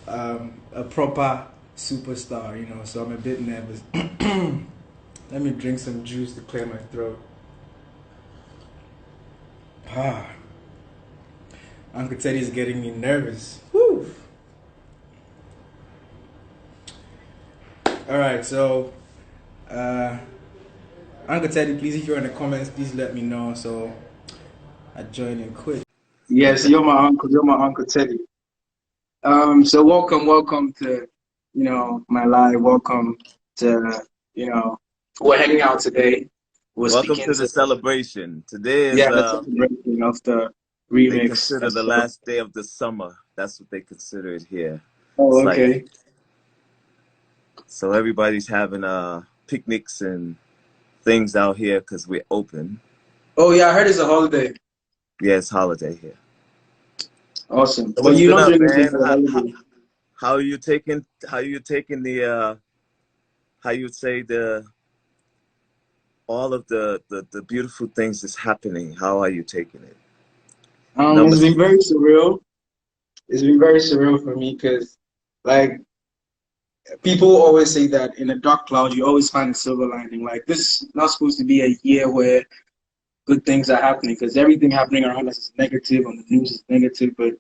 a proper superstar, so I'm a bit nervous. Let me drink some juice to clear my throat. Ah, Uncle Teddy's getting me nervous. Whew. All right, so uh, Uncle Teddy, please, if you're in the comments, please let me know so I join in quick. Yes, you're my uncle. You're my Uncle Teddy. So welcome to, my live. Welcome to, you know, we're hanging out today. We're Welcome speaking to the to, celebration. Today is yeah, the celebration of the they remix. consider And the so, last day of the summer. That's what they consider it here. oh, It's like okay. so everybody's having picnics and things out here because we're open. Oh, yeah, I heard it's a holiday. Yeah, it's holiday here. Awesome. So But what's you're been not up, doing anything man? for the holiday. How you taking the how you say the all of the beautiful things that's happening? How are you taking it? It's Numbers. been very surreal. It's been very surreal for me because, like, people always say that in a dark cloud, you always find a silver lining. Like, this is not supposed to be a year where good things are happening because everything happening around us is negative on the news is negative. But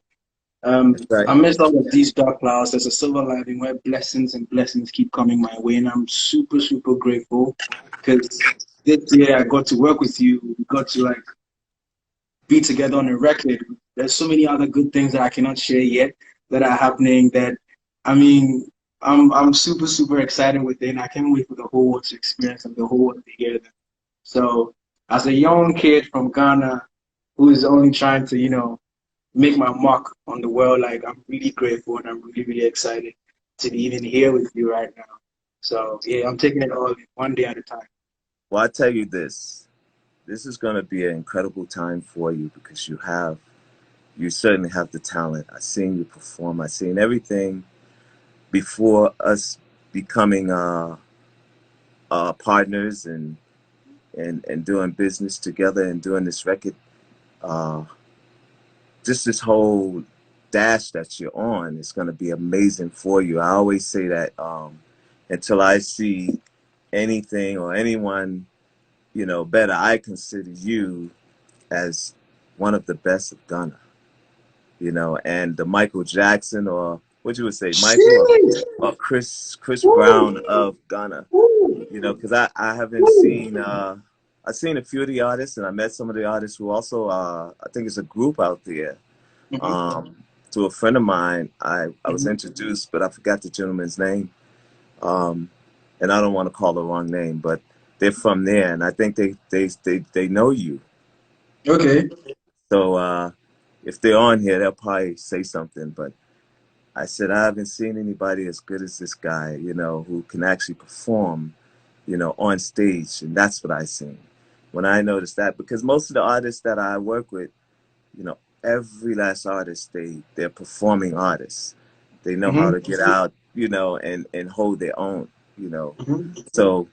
That's right. amidst all of these dark clouds, there's a silver lining where blessings and blessings keep coming my way, and I'm super super grateful because this year I got to work with you. We got to like be together on a record. There's so many other good things that I cannot share yet that are happening. That I mean, I'm super super excited with it, and I can't wait for the whole world to experience and the whole world to hear them. So, as a young kid from Ghana who is only trying to, make my mark on the world, like I'm really grateful and I'm really, really excited to be even here with you right now. So, yeah, I'm taking it all one day at a time. Well, I tell you this. This is going to be an incredible time for you because you certainly have the talent. I've seen you perform. I've seen everything before us becoming partners and doing business together and doing this record. Uh, just this whole dash that you're on is going to be amazing for you. I always say that until I see anything or anyone, better, I consider you as one of the best of Ghana. And the Michael Jackson or what you would say, Michael Sheesh. or Chris Woo. Brown of Ghana. Woo. Because I haven't Woo. seen I've seen a few of the artists and I met some of the artists who also I think it's a group out there. Mhm, Um, to a friend of mine, I was mhm. introduced, but I forgot the gentleman's name. Um, and I don't want to call the wrong name, but they're from there, and I think they know you. Okay. So if they're on here, they'll probably say something. But I said I haven't seen anybody as good as this guy, who can actually perform, on stage, and that's what I seen when I noticed that. Because most of the artists that I work with, every last artist they're performing artists. They know how to Mhm, get out, and hold their own, you know. mhm. So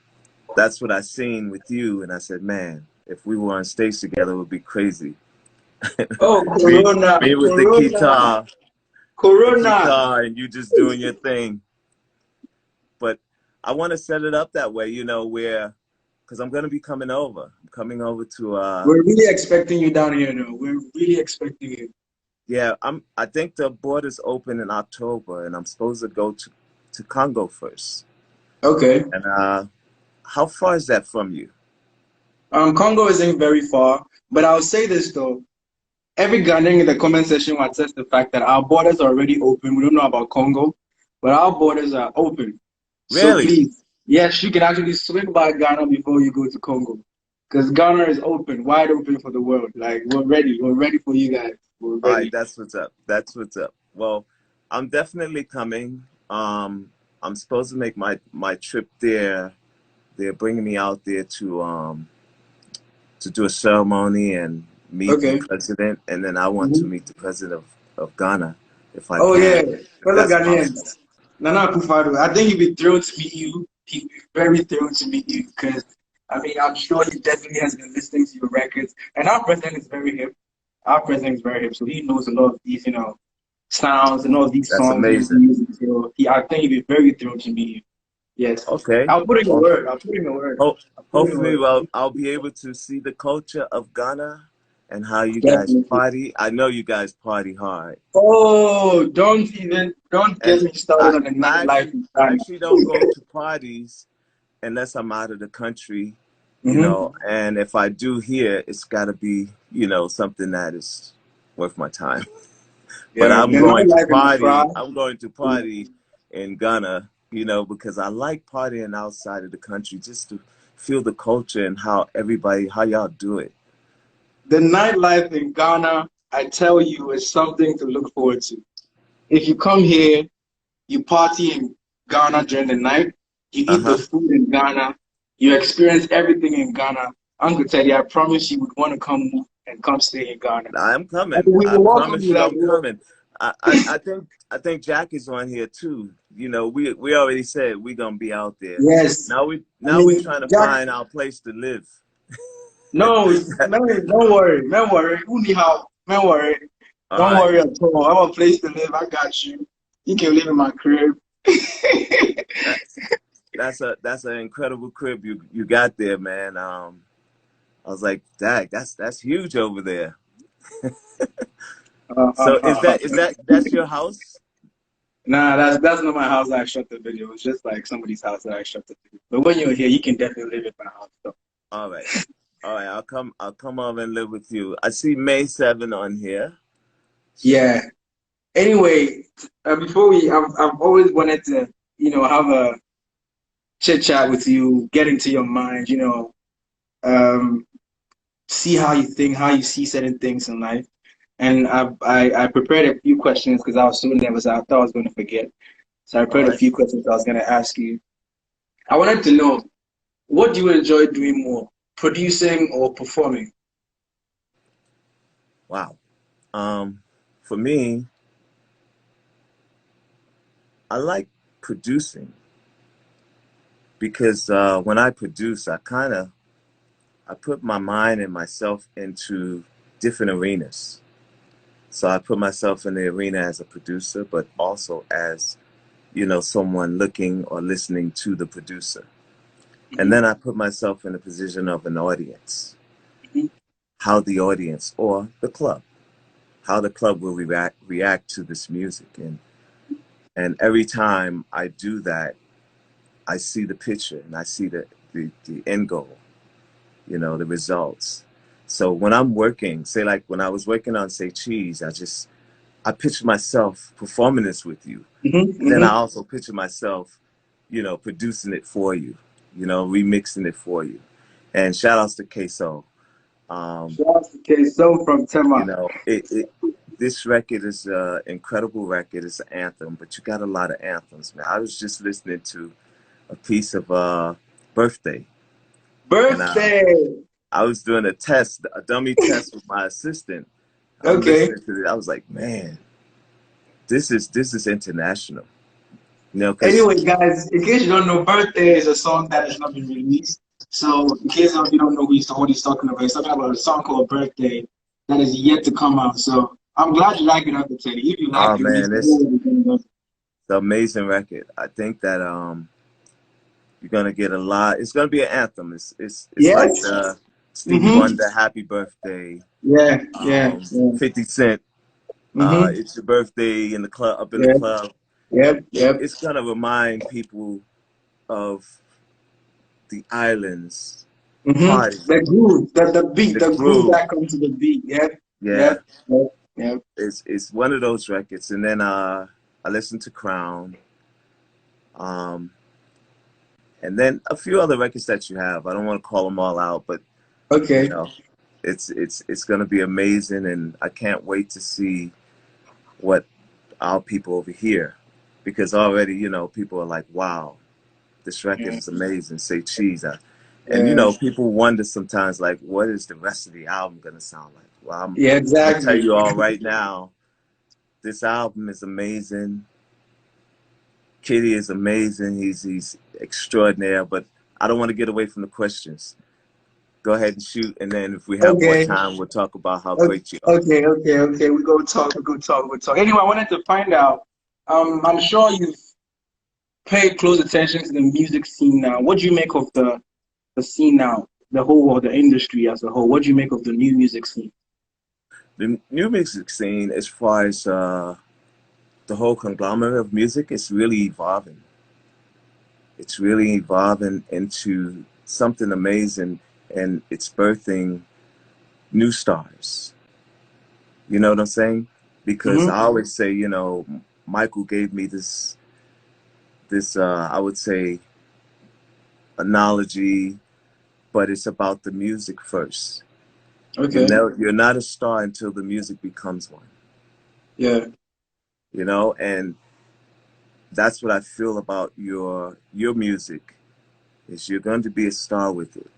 that's what I seen with you, and I said, man, if we were on stage together, it would be crazy. Oh, me, Corona, me with Corona, the Corona. guitar, and you just doing your thing. But I want to set it up that way, where because I'm gonna be coming over. I'm coming over to We're really expecting you down here, though. We're really expecting you. yeah. I think the borders open in October, and I'm supposed to go to Congo first. Okay. And how far is that from you? Congo isn't very far, but I'll say this though. Every Ghanaian in the comment section will attest the fact that our borders are already open. We don't know about Congo, but our borders are open. So Really? please, yes, you can actually swing by Ghana before you go to Congo. Because Ghana is open, wide open for the world. Like, we're ready. We're ready for you guys. We're All right, ready. that's what's up. That's what's up. Well, I'm definitely coming. I'm supposed to make my trip there. They're bringing me out there to do a ceremony and meet the Okay. president, and then I want to Mhm. meet the president of Ghana if I Oh, yeah. can, if Fellow that's possible. Ghanaians. Nana Akufo-Addo, I think he'd be thrilled to meet you. He'd be very thrilled to meet you because, I mean, I'm sure he definitely has been listening to your records. And our president is very hip. Our president is very hip, so he knows a lot of these, sounds and all these That's songs and amazing. music. So I think he'd be very thrilled to meet you. Yes. Okay. I'll put in a Well, word. I'll put in a word. I'll put in a hopefully, word. well, I'll be able to see the culture of Ghana and how you guys Definitely. party. I know you guys party hard. Oh, don't get And me started on the nightlife in I Ghana. actually don't go to parties unless I'm out of the country, you Mm-hmm. know. And if I do here, it's got to be, you know, something that is worth my time. But Yeah, the nightlife in Accra. I'm going to party in Ghana, you know, because I like partying outside of the country just to feel the culture and how y'all do it. The nightlife in Ghana, I tell you, is something to look forward to. If you come here, you party in Ghana during the night, you eat the Uh-huh. food in Ghana, you experience everything in Ghana. Uncle Teddy, I promise you would want to come and come stay in Ghana. I'm And coming. we I will welcome promise you you like I'm coming. I think Jack is on here too. You know, we already said we're gonna be out there. yes. I Now we mean, trying to Jack, find our place to live. no, man, don't worry. Who need help? Don't worry. All Don't right. worry at all. I have a place to live. I got you. You can live in my crib. That's that's an incredible crib you got there, man. I was like, Dag, that's huge over there. So that's your house? Nah, that's not my house that I shot the video. It's just like somebody's house that I shot the video. But when you're here, you can definitely live in my house. So. All right. All right, I'll come over and live with you. I see May 7 on here. Yeah. Anyway, before I've always wanted to, have a chit chat with you, get into your mind, um, see how you think, how you see certain things in life. And I prepared a few questions because I was so nervous. I thought I was going to forget. So I All prepared a right. few questions I was going to ask you. I wanted to know, what do you enjoy doing more, producing or performing? Wow. For me, I like producing because when I produce, I put my mind and myself into different arenas. So I put myself in the arena as a producer, but also as, you know, someone looking or listening to the producer. And Mhm, then I put myself in the position of an audience, mhm, how the audience or the club, how the club will react to this music. And every time I do that, I see the picture and I see the end goal, you know, the results. So when I'm working, say like when I was working on Say Cheese, I picture myself performing this with you. mhm, And then I mhm. also picture myself, you know, producing it for you, you know, remixing it for you. And shout outs to Queso. Um, Shout out to K-So from you Tema. know, this record is an incredible record. It's an anthem, but you got a lot of anthems, man. I was just listening to a piece of Birthday, and Birthday. I was doing a dummy test with my assistant. I'm Okay. listening to it. I was like, man, this is international, you know, because Anyway, guys, in case you don't know, Birthday is a song that has not been released. So, in case of you don't know what he's talking about, he's talking about a song called Birthday that is yet to come out. So, I'm glad you like it, Uncle Teddy. If you like oh it, we man, just know what we're going to do. the amazing record. I think that you're gonna get a lot. It's gonna be an anthem. It's like Yes? Stevie Mm-hmm. Wonder, Happy Birthday, Yeah, yeah, yeah. 50 Cent. Mm-hmm. It's your birthday in the club, up in the Yeah, club. yep, yep. It's gonna remind people of the islands Mm-hmm. party, The groove, the beat, the the groove groove. that comes to the beat. Yep, Yeah, yep, yep, yep. it's one of those records. And then I listened to Crown, um, and then a few other records that you have. I don't want to call them all out, but you Okay. know, it's gonna be amazing, and I can't wait to see what our people over here, because already you know people are like, wow, this record Yeah, is amazing. Say cheese, and you yeah, know people wonder sometimes like, what is the rest of the album gonna sound like? Well, yeah, I'm gonna tell exactly. you all right now, this album is amazing. Kidi is amazing. He's extraordinary. But I don't want to get away from the questions. go ahead and shoot, and then if we have more Okay. time, we'll talk about how great you are. Okay. We go talk. Anyway, I wanted to find out. I'm sure you've paid close attention to the music scene now. What do you make of the scene now, the whole or the industry as a whole? What do you make of the new music scene? The new music scene, as far as the whole conglomerate of music, is really evolving. It's really evolving into something amazing, and it's birthing new stars. You know what I'm saying? Because I Mm-hmm. always say, you know, Michael gave me this I would say analogy, but it's about the music first. Okay. You're not a star until the music becomes one. Yeah. You know, and that's what I feel about your music. Is you're going to be a star with it.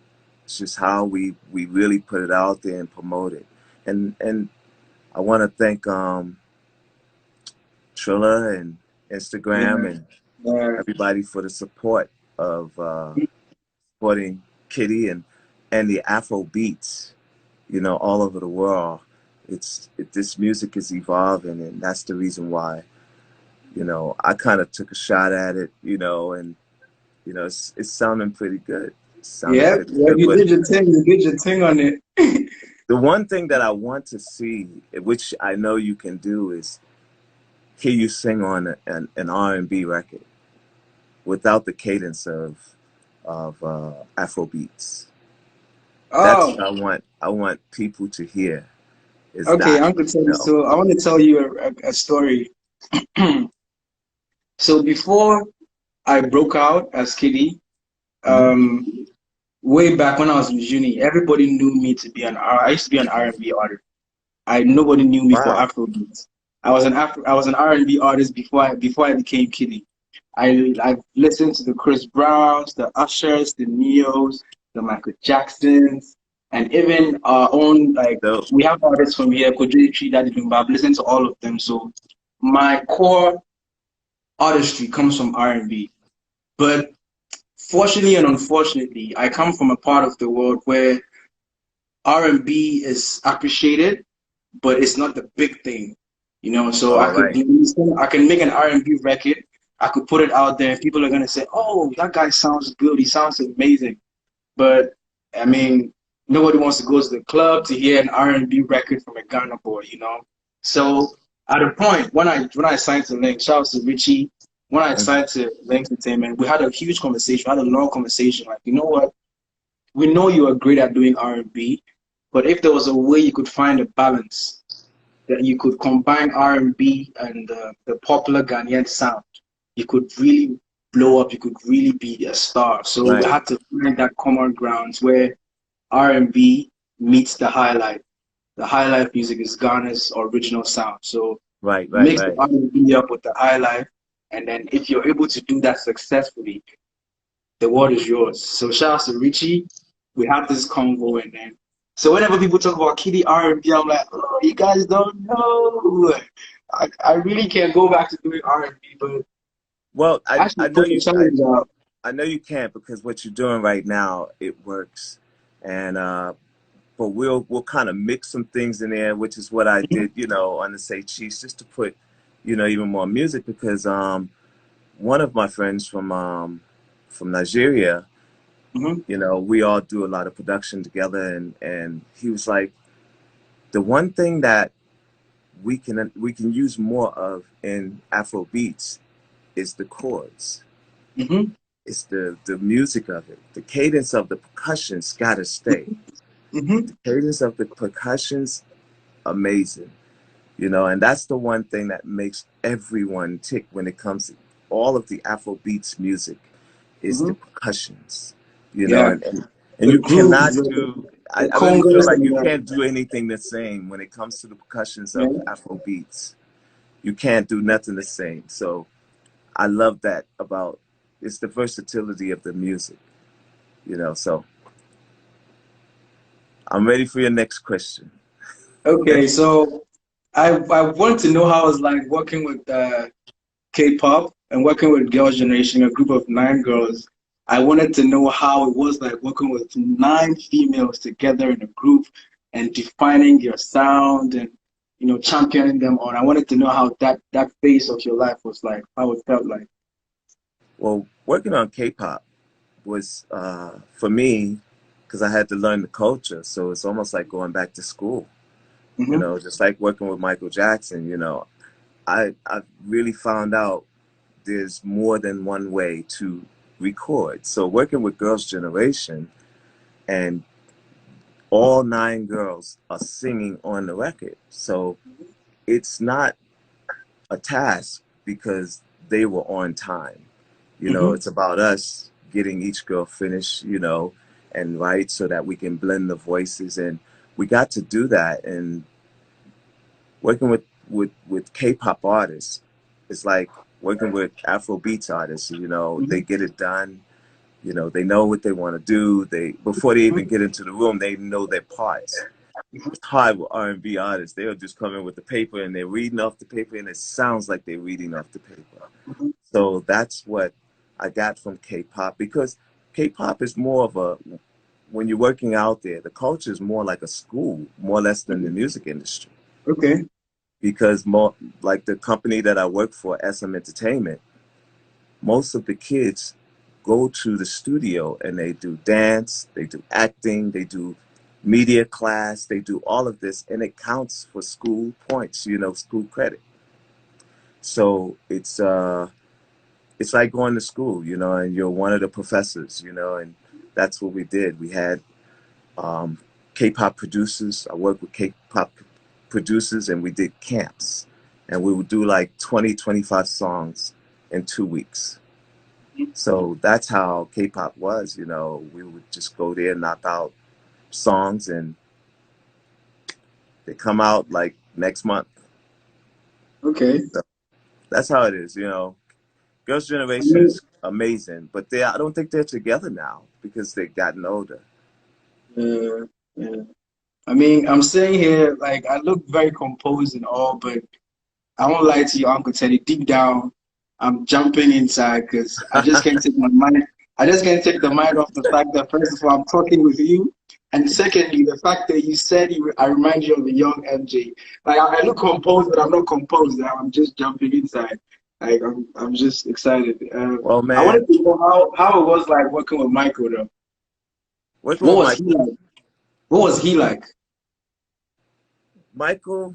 It's just how we really put it out there and promote it. And I want to thank Trilla and Instagram Yeah. and Yeah. everybody for the support of supporting Kidi and the Afro beats, you know, all over the world. This music is evolving, and that's the reason why, you know, I kind of took a shot at it, you know, and you know, it's sounding pretty good. It's sounding Yeah. pretty Yeah. good. You But did your thing. You did your thing on it. the one thing that I want to see, which I know you can do, is hear you sing on an R&B record without the cadence of Afro beats. That's Oh. what I want people to hear. Is Okay. that, I'm gonna tell you you. know? So I want to tell you a story. So before I broke out as Kidi, Hmm. um, way back when I was in uni, everybody knew me to be I used to be an R&B artist. Nobody knew me for Wow. Afrobeats. I was an R&B artist before I became Kidi. I've listened to the Chris Browns, the Ushers, the Neos, the Michael Jacksons, and even our own, like, So we have artists from here, Kodri Tree, Daddy Lumba. I've listened to all of them. So my core artistry comes from R&B. But fortunately and unfortunately, I come from a part of the world where R&B is appreciated, but it's not the big thing, you know. So all right. I can make an R&B record, I could put it out there, and people are gonna say, "Oh, that guy sounds good. He sounds amazing." But I mean, nobody wants to go to the club to hear an R&B record from a Ghana boy, you know. So at a point when I signed to Link, shout out to Richie. When I Mhm. signed to Link Entertainment, we had a huge conversation. We had a long conversation. Like, you know what? We know you are great at doing R&B, but if there was a way you could find a balance that you could combine R&B and the popular Ghanaian sound, you could really blow up. You could really be a star. So we Right. had to find that common grounds where R&B meets the highlight. The highlight music is Ghana's original sound. So Right. Right. mix the Right. R&B up with the highlight, and then if you're able to do that successfully, the world is yours. So shout out to Richie. We have this convo, and then so whenever people talk about Kidi R&B, I'm like, oh, you guys don't know. I really can't go back to doing R&B, but Well, I should put a challenge out. I know you can't, because what you're doing right now, it works. And but we'll kind of mix some things in there, which is what I did, you know, on the Say Cheese, just to put, you know, even more music, because one of my friends from Nigeria, Mm-hmm, you know, we all do a lot of production together, and he was like, the one thing that we can use more of in Afro beats is the chords. mm-hmm, It's the music of it. The cadence of the percussion's gotta stay. mm-hmm, Cadence of the percussion's amazing. You know, and that's the one thing that makes everyone tick when it comes to all of the Afro beats music, is mm-hmm. the percussions. You know, Yeah, and the you grooves, cannot do, the I really feel congas, like and you the can't do anything the same when it comes to the percussions yeah. of Afro beats. You can't do nothing the same. So I love that about, it's the versatility of the music, you know. So I'm ready for your next question. Okay, so I want to know how it's like working with K-pop and working with Girls' Generation, a group of 9 girls. I wanted to know how it was like working with 9 females together in a group and defining your sound and championing them on. I wanted to know how that phase of your life was like, how it felt like. Well, working on K-pop was for me because I had to learn the culture. So it's almost like going back to school. Hmm. Just like working with Michael Jackson. I really found out there's more than one way to record. So working with Girls' Generation, and all 9 girls are singing on the record. So it's not a task because they were on time. Hmm. It's about us getting each girl finished, and right so that we can blend the voices. And we got to do that. And working with K-pop artists, it's like working with Afro beats artists. They Hmm. get it done. They know what they want to do. They before they even get into the room, they know their parts. It's hard with R&B artists. They'll just come in with the paper and they're reading off the paper, and it sounds like they're reading off the paper. Hmm. So that's what I got from K-pop, because K-pop is more of a, when you're working out there, the culture is more like a school, more or less than the music industry. Okay. Because more like the company that I work for, SM Entertainment, most of the kids go to the studio and they do dance, they do acting, they do media class, they do all of this, and it counts for school points, school credit. So it's like going to school, and you're one of the professors, and that's what we did. We had um, K-pop producers. I worked with K-pop producers, and we did camps, and we would do like 20, 25 songs in 2 weeks. So that's how K-pop was. We would just go there, knock out songs, and they come out like next month. Okay. So that's how it is. Girls' I Generation mean, is amazing, but I don't think they're together now because they've gotten older. uh, yeah. I mean, I'm saying here, like, I look very composed and all, but I won't lie to you, Uncle Teddy. Deep down, I'm jumping inside because I just can't take my mind. I just can't take the mind off the fact that first of all, I'm talking with you, and secondly, the fact that you said I remind you of a young MJ. Like I look composed, but I'm not composed. I'm just jumping inside. Like I'm just excited. Well, I man, wanted to know how it was like working with Michael though. working What with was he Michael, like? What was he like? Michael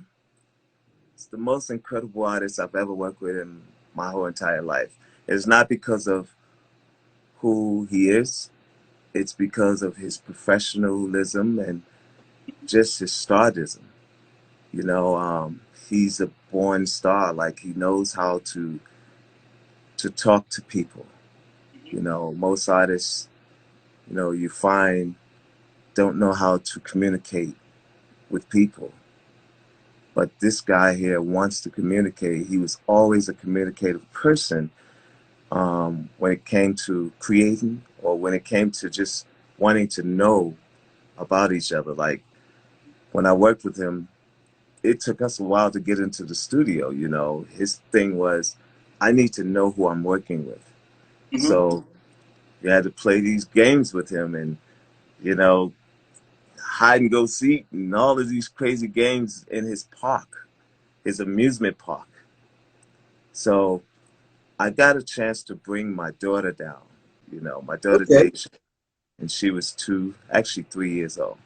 is the most incredible artist I've ever worked with in my whole entire life. It's not because of who he is, it's because of his professionalism and just his stardom. He's a born star. Like, he knows how to talk to people. Most artists, you find don't know how to communicate with people. But this guy here wants to communicate. He was always a communicative person, when it came to creating, or when it came to just wanting to know about each other. Like, when I worked with him, it took us a while to get into the studio. His thing was, I need to know who I'm working with. Hmm. So you had to play these games with him, and you know hide and go seek and all of these crazy games in his park, his amusement park. So I got a chance to bring my daughter down. My daughter Okay. Deja, and she was 2, actually 3 years old,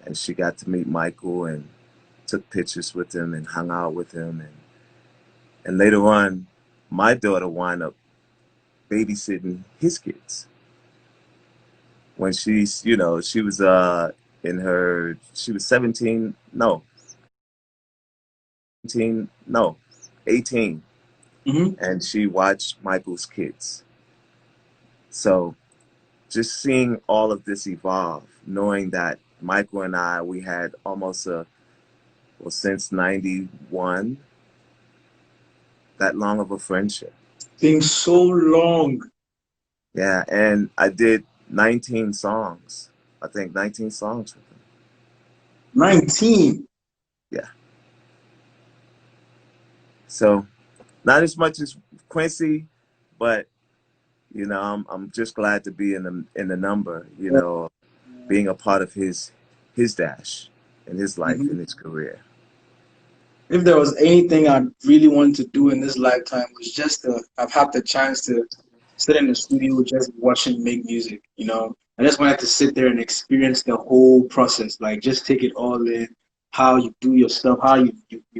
and she got to meet Michael and took pictures with him and hung out with him, and later on, my daughter wound up babysitting his kids when she was she was 17, no, 17, no, 18, Hmm. and she watched Michael's kids. So just seeing all of this evolve, knowing that Michael and we had almost since 91, that long of a friendship. Been so long. Yeah, and I did 19 songs. I think 19 songs with him. 19. Yeah. So not as much as Quincy, but You know, I'm just glad to be in the number. You know, being a part of his dash in his life Mhm. in his career. If there was anything I really wanted to do in this lifetime was just to have had the chance to sit in the studio just watching make music, you know. I just wanted to sit there and experience the whole process, like just take it all in, how you do your stuff, how you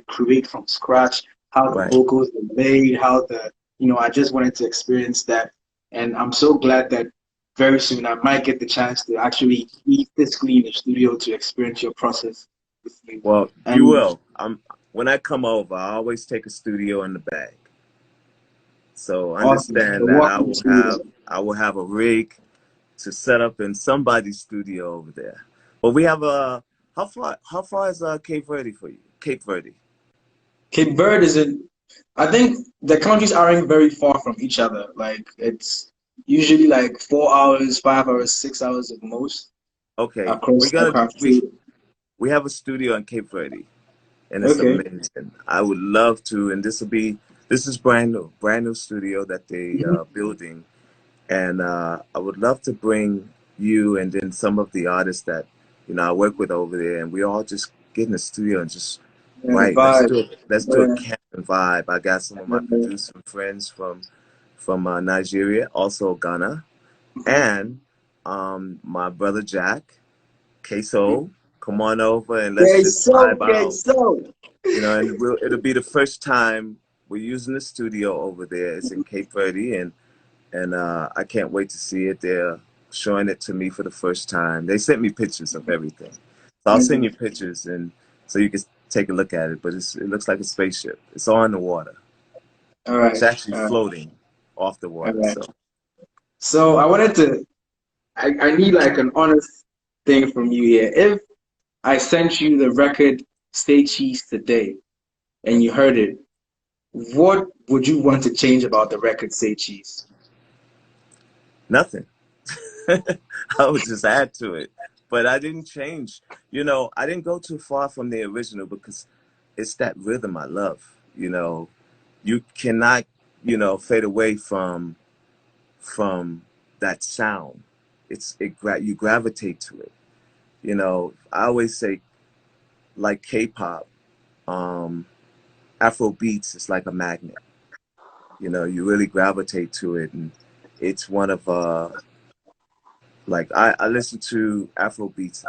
create from scratch, how the Right. vocals are made, how the, you know, I just wanted to experience that. And I'm so glad that very soon I might get the chance to actually be physically in the studio to experience your process with you. Well, you And will. When I come over, I always take a studio in the bag. So awesome. understand You're that welcome to I will have a rig to set up in somebody's studio over there. But we have a how far is Cape Verde for you? Cape Verde. Cape Verde is in, I think the countries aren't very far from each other. Like it's usually like 4 hours, 5 hours, 6 hours at most Okay, across aircraft too. we have a studio in Cape Verde, and it's Okay. amazing. I would love to, and this is brand new studio that they Mhm. building, and I would love to bring you and then some of the artists that I work with over there, and we all just get in the studio and just Yeah, the write. vibe. Let's do a Yeah, camping vibe. I got some of my yeah. producing friends from Nigeria, also Ghana, Mhm. and my brother Jack, Queso. Come on over and let's Okay, just so, vibe okay, out. so. And it'll be the first time we're using the studio over there. It's in Cape Verde, and I can't wait to see it. They're showing it to me for the first time. They sent me pictures of everything, so I'll send you Mhm. pictures and so you can take a look at it. But it looks like a spaceship. It's on the water. All It's right, actually all right, floating off the all water. right. So So I wanted to, I need like an honest thing from you here. If I sent you the record Stay Cheese today and you heard it, what would you want to change about the record Say Cheese? nothing. I would just add to it. But I didn't change. I didn't go too far from the original because it's that rhythm I love. You cannot, fade away from that sound. You gravitate to it. I always say like K-pop, um, Afro beats is like a magnet. You really gravitate to it, and it's one of like I listen to Afro beats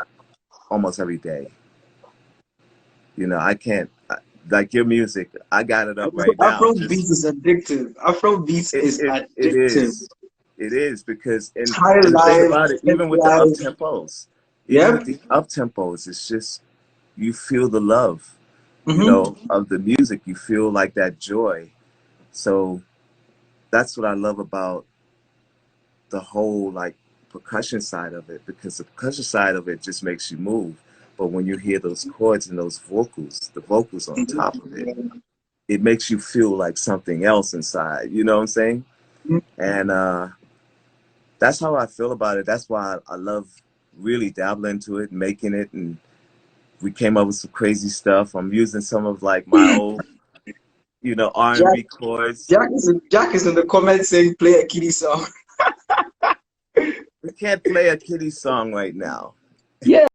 almost every day. I can't like your music. I got it up right now. Afro Just beats is addictive. Afro beats is it addictive. is. It is because High and the thing life, about it, tech life. even Yep. with the up tempos, it's just you feel the love, Mm-hmm. of the music. You feel like that joy. So that's what I love about the whole like percussion side of it, because the percussion side of it just makes you move. But when you hear those chords and those vocals, the vocals on top of it, it makes you feel like something else inside. You know what I'm saying? And that's how I feel about it. That's why I love really dabbling into it, making it, and we came up with some crazy stuff. I'm using some of like my old, Jack, R&B chords. Jack is in the comments saying play a Kidi song. We can't play a Kidi song right now. Yeah.